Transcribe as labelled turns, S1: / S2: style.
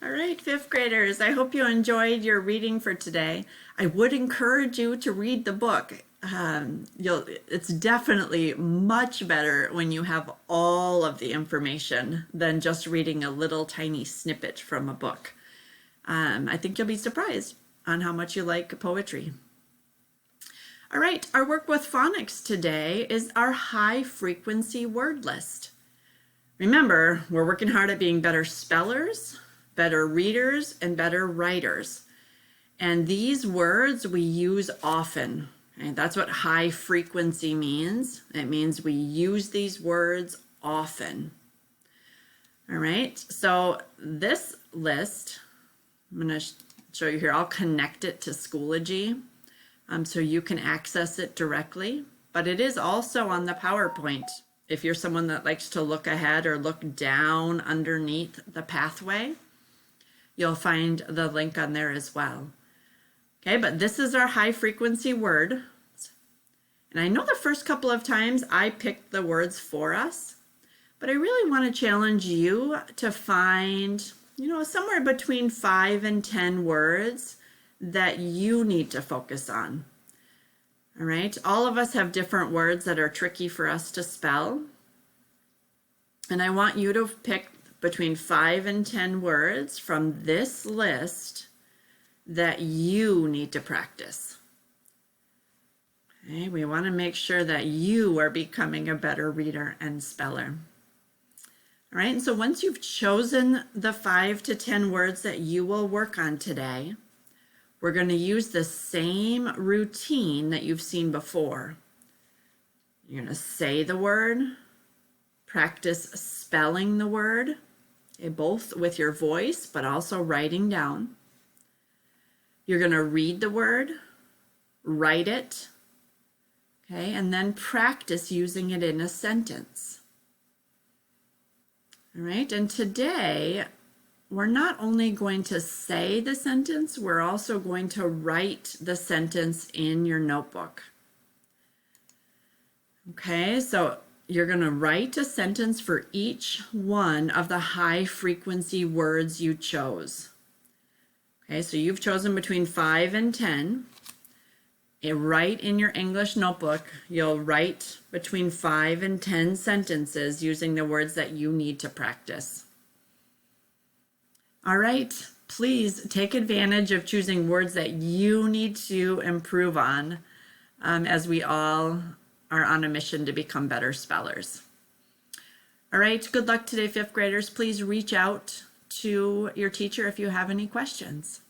S1: All right, fifth graders, I hope you enjoyed your reading for today. I would encourage you to read the book. It's definitely much better when you have all of the information than just reading a little tiny snippet from a book. I think you'll be surprised on how much you like poetry. All right, our work with phonics today is our high frequency word list. Remember, we're working hard at being better spellers, better readers, and better writers. And these words we use often. Okay? That's what high frequency means. It means we use these words often. All right, so this list, I'm going to show you here. I'll connect it to Schoology so you can access it directly. But it is also on the PowerPoint. If you're someone that likes to look ahead or look down underneath the pathway, you'll find the link on there as well. Okay, but this is our high frequency word. And I know the first couple of times I picked the words for us, but I really want to challenge you to find, somewhere between 5 and 10 words that you need to focus on. All right, all of us have different words that are tricky for us to spell. And I want you to pick between 5 and 10 words from this list that you need to practice. Okay, we want to make sure that you are becoming a better reader and speller. All right, and so once you've chosen the 5 to 10 words that you will work on today, we're going to use the same routine that you've seen before. You're going to say the word, practice spelling the word, okay, both with your voice, but also writing down. You're going to read the word, write it, okay, and then practice using it in a sentence. All right, and today we're not only going to say the sentence, we're also going to write the sentence in your notebook. Okay, so you're going to write a sentence for each one of the high frequency words you chose. Okay, so you've chosen between 5 and 10. Write in your English notebook, you'll write between 5 and 10 sentences using the words that you need to practice. All right, please take advantage of choosing words that you need to improve on as we all are on a mission to become better spellers. All right, good luck today, fifth graders. Please reach out to your teacher if you have any questions.